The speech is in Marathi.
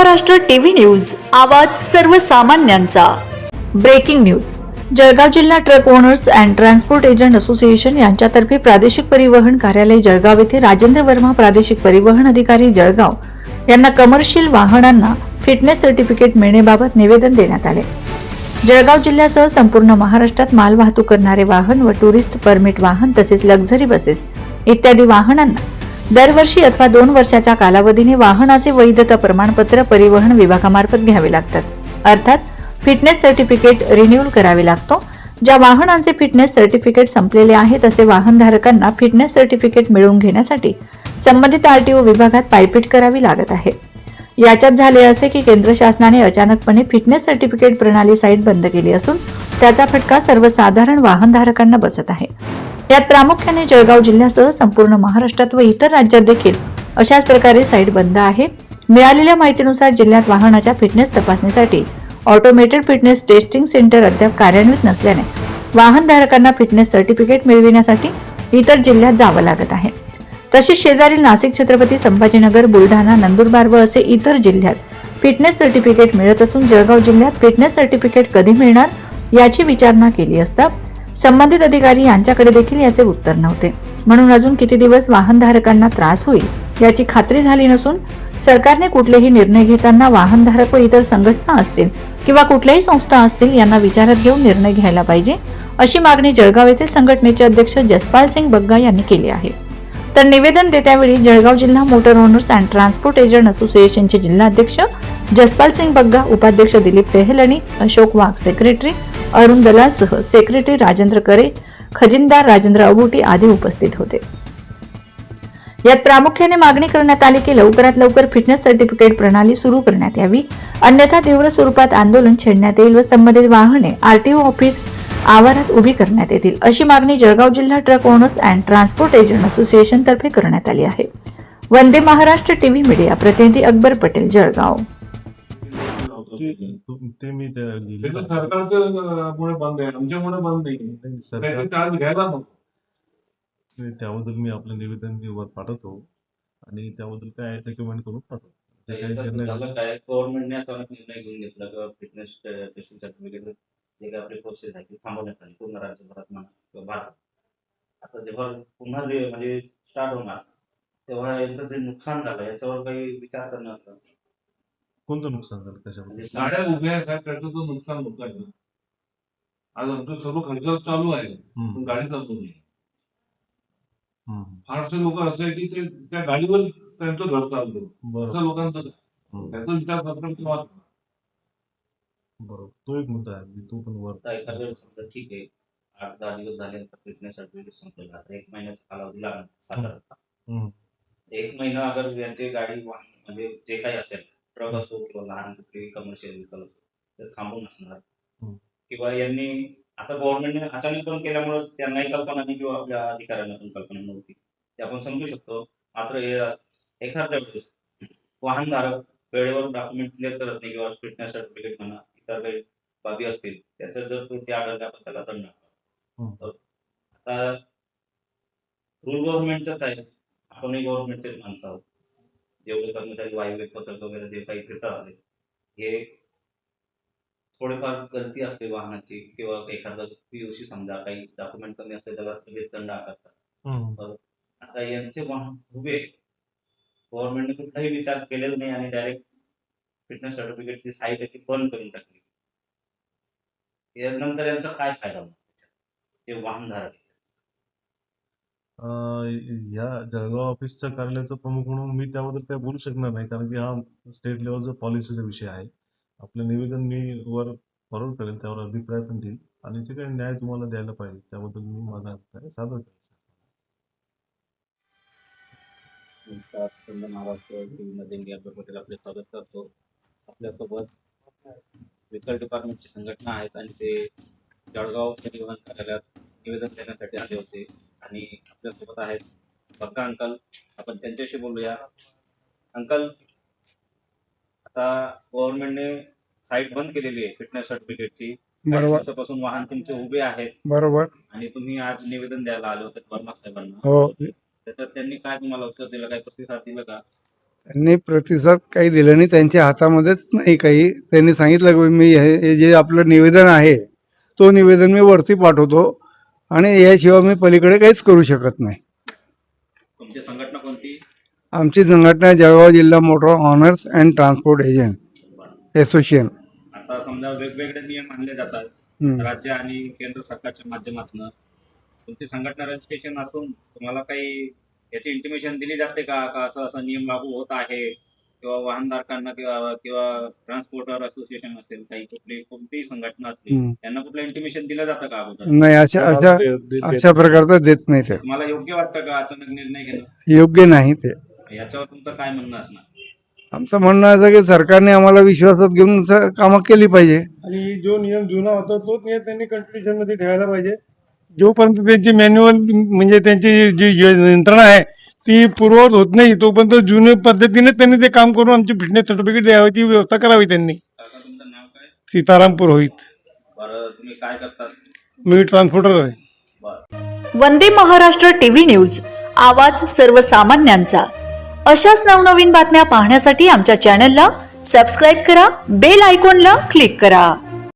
महाराष्ट्र टीव्ही न्यूज, आवाज सर्वसामान्यांचा। Breaking news. जळगाव जिल्हा truck owners and transport agent association यांच्यातर्फे प्रादेशिक परिवहन कार्यालय जळगाव येथे राजेंद्र वर्मा प्रादेशिक परिवहन अधिकारी जळगाव यांना कमर्शियल वाहनांना फिटनेस सर्टिफिकेट मिळण्याबाबत निवेदन देण्यात आले। जळगाव जिल्ह्यासह संपूर्ण महाराष्ट्रात माल वाहतूक करणारे वाहन व टुरिस्ट परमिट वाहन तसेच लक्झरी बसेस इत्यादी वाहनांना दरवर्षी अथवा 2 वर्षाच्या कालावधीने वाहनाचे वैधता प्रमाणपत्र परिवहन विभागामार्फत घ्यावे लागतात। अर्थात फिटनेस सर्टिफिकेट रिन्यूअल करावे लागतो। ज्या वाहनांचे फिटनेस सर्टिफिकेट संपलेले आहे तसे वाहनधारकांना फिटनेस सर्टिफिकेट मिळवून घेण्यासाठी संबंधित आरटीओ विभागात पायपीट करावी लागत आहे। याच्यात झाले असे की केंद्र शासनाने अचानकपणे फिटनेस सर्टिफिकेट प्रणाली साईट बंद केली असून त्याचा फटका सर्वसाधारण वाहनधारकांना बसत आहे। यात प्रामुख्याने जळगाव जिल्ह्यासह संपूर्ण महाराष्ट्रात व इतर राज्यात देखील अशाच प्रकारे साईट बंद आहे। मिळालेल्या माहितीनुसार जिल्ह्यात वाहनाच्या फिटनेस तपासणीसाठी ऑटोमेटेड फिटनेस टेस्टिंग सेंटर अद्याप कार्यान्वित नसल्याने वाहनधारकांना फिटनेस सर्टिफिकेट मिळविण्यासाठी इतर जिल्ह्यात जावं लागत आहे। तसेच शेजारील नाशिक, छत्रपती संभाजीनगर, बुलढाणा, नंदुरबार व असे इतर जिल्ह्यात फिटनेस सर्टिफिकेट मिळत असून जळगाव जिल्ह्यात फिटनेस सर्टिफिकेट कधी मिळणार याची विचारणा केली असता संबंधित अधिकारी यांच्याकडे देखील याचे उत्तर नव्हते। म्हणून अजून किती दिवस वाहनधारकांना त्रास होईल याची खात्री झाली नसून सरकारने कुठलेही निर्णय घेताना वाहनधारक व इतर संघटना असतील किंवा कुठल्याही संस्था असतील यांना विचारात घेऊन निर्णय घ्यायला पाहिजे, अशी मागणी जळगाव येथे संघटनेचे अध्यक्ष जसपाल सिंग बग्गा यांनी केली आहे। तर निवेदन देत्यावेळी जळगाव जिल्हा motor owners and transport agent असोसिएशनचे जिल्हाध्यक्ष जसपाल सिंग बग्गा, उपाध्यक्ष दिलीप टेहलणी, अशोक वाघ सेक्रेटरी, अरुण दलालसह सेक्रेटरी राजेंद्र करे, खजिनदार राजेंद्र अबुटी आदी उपस्थित होते। यात प्रामुख्याने मागणी करण्यात आली की लवकरात लवकर फिटनेस सर्टिफिकेट प्रणाली सुरू करण्यात यावी, अन्यथा तीव्र स्वरूपात आंदोलन छेडण्यात येईल व संबंधित वाहने आरटीओ ऑफिस आवारात उभी करण्यात येतील, अशी मागणी जळगाव जिल्हा truck owners and transport agent association तर्फे करण्यात आली आहे। वंदे महाराष्ट्र टीव्ही मीडिया प्रतिनिधी अकबर पटेल, जळगाव। ते मी सरकारमुळे बंद आहे, आमच्यामुळे बंद नाही। सरकार चार्ज घ्यायला नको। त्याबद्दल मी आपलं निवेदन पाठवतो आणि त्याबद्दल काय रेकमेंड करून पाठवतो। गव्हर्नमेंटने अचानक निर्णय घेऊन घेतला किंवा फिटनेस टेस्टिंग सर्टिफिकेट जे काही आपली प्रोसेस आहे ती थांबवण्यात आली पूर्ण राज्यभरात म्हणा किंवा भारतात। आता जेव्हा पुन्हा म्हणजे स्टार्ट होणार तेव्हा याचं जे नुकसान झालं याच्यावर काही विचार करणार का? कोणतं नुकसान झालं त्याच्यामध्ये? गाड्या उभ्या आहेत, त्याचं तो नुकसान होत आहे। आज आमचं सर्व खर्च चालू आहे पण गाडी चालतो नाही। फारसे लोक असे आहे की ते त्या गाडीवर त्यांचं घर चालतं, असं लोकांचं त्याचा विचार करतात। बरोबर, तो एक मुद्दा आहे, तो पण वर एखाद्या वेळेस समजा ठीक आहे 8-10 दिवस झाले फिटनेस सर्टिफिकेट संपलेला, आता 1 महिन्याचा कालावधी लागणार साधारणतः। 1 महिना अगर यांची गाडी म्हणजे जे काही असेल ट्रक असो किंवा लहान कुठली कमर्शियल व्हेकल असो तर थांबून असणार किंवा यांनी आता गव्हर्नमेंटने अचानक पण केल्यामुळे त्यांनाही कल्पना नाही किंवा आपल्या अधिकाऱ्यांना पण कल्पना नव्हती, ते आपण समजू शकतो। मात्र एखाद्या वेळेस वाहनधारक वेळेवर डॉक्युमेंट क्लिअर करत नाही किंवा फिटनेस सर्टिफिकेट म्हणा इतर काही बाबी असतील त्याचा जर ते आढळले आपण त्याला दंड टाकतो। आता रूल गव्हर्नमेंटचाच आहे, आपणही गव्हर्नमेंटचेच माणसं आहोत। जेवढे कर्मचारी वायू पथक वगैरे जे काही फिरतात हे थोडेफार गलती असते वाहनाची किंवा एखादा पीयूसी समजा काही डॉक्युमेंट कमी असते त्याला दंड आकारतात। आता यांचे वाहन उभे गव्हर्नमेंटने कुठलाही विचार केलेला नाही आणि डायरेक्ट फिटनेस सर्टिफिकेटची साईट आहे ती बंद करून टाकली। यानंतर यांचा काय फायदा होणार ते वाहनधारक? या जळगाव ऑफिसच्या कार्यालयाचा प्रमुख म्हणून मी त्याबद्दल काही बोलू शकणार नाही, कारण की हा स्टेट लेवलचा पॉलिसीचा विषय आहे। आपलं निवेदन मी वर फॉरवर्ड करेल, त्यावर अभिप्राय पण देईल आणि जे काही न्याय तुम्हाला द्यायला पाहिजे त्याबद्दल मी माझा अभिप्राय सादर करेल। महाराष्ट्र टीव्हीमध्ये मी अकबर पटेल आपले स्वागत करतो। आपल्यासोबत व्हेकल डिपार्टमेंटची संघटना आहेत आणि ते जळगाव परिवहन कार्यालयात निवेदन देण्यासाठी आले होते आणि आपल्यासोबत आहेत बग्गा अंकल, आपण त्यांच्याशी बोलूया। अंकल, आता गव्हर्नमेंटने साईट बंद केलेली आहे फिटनेस सर्टिफिकेटची, दिवसापासून वाहन तुमचे उभे आहेत, बरोबर, आणि तुम्ही आज निवेदन द्यायला आले होते वर्मा साहेबांना। हो, त्याच्यात त्यांनी काय तुम्हाला उत्तर दिलं, काय प्रतिसाद दिला का? त्यांनी प्रतिसाद काही दिला नाही, त्यांच्या हातामध्येच नाही काही. त्यांनी सांगितलं की मी हे जे आपलं निवेदन आहे तो निवेदन मी वरती पाठवतो आणि याशिवाय मी पलीकडे काहीच करू शकत नाही. तुमची संघटना कोणती? आमची संघटना जळगाव जिल्हा motor honours and transport agent association. आता समजा वेगवेगळे नियम आणले जातात हम्म. राज्य आणि केंद्र सरकारच्या माध्यमातून. तुमची संघटना रजिस्ट्रेशन असून तुम्हाला काही याची इंटिमेशन दिली जाते का असं असं नियम लागू होत आहे, किंवा वाहनधारकांना किंवा किंवा ट्रान्सपोर्टर असोसिएशन असेल, काही कोणतीही संघटना असतील, हम्म. त्यांना कुठलं इंटिमेशन दिलं जातं का अगोदर? नाही, अशा प्रकारचं देत नाही ते. तुम्हाला योग्य वाटतं का अचानक निर्णय घेणं? योग्य नाही ते. याच्यावर तुमचं काय म्हणणं असणार? आमचं म्हणणं असं की सरकारने आम्हाला विश्वासात घेऊन कामं केली पाहिजे. आणि जो नियम जुना होता तोच नियम त्यांनी कंटिन्युएशन मध्ये ठेवायला पाहिजे. जोपर्यंत त्यांची मॅन्युअल म्हणजे त्यांची जी यंत्रणा आहे ती पूर्ववत होत नाही तोपर्यंत जुन्या पद्धतीने त्यांनी ते काम करून आमची फिटनेस सर्टिफिकेट द्यावी व्यवस्था करावी त्यांनी. काका, तुमचं नाव काय? सीताराम पुरोहित. बरं, तुम्ही काय करतात? मी ट्रान्सपोर्टर आहे. बरं. वंदे महाराष्ट्र टीव्ही न्यूज, आवाज सर्वसामान्यांचा. अशाच नवनवीन बातम्या पाहण्यासाठी आमच्या चॅनलला सबस्क्राईब करा, बेल आयकॉनला क्लिक करा.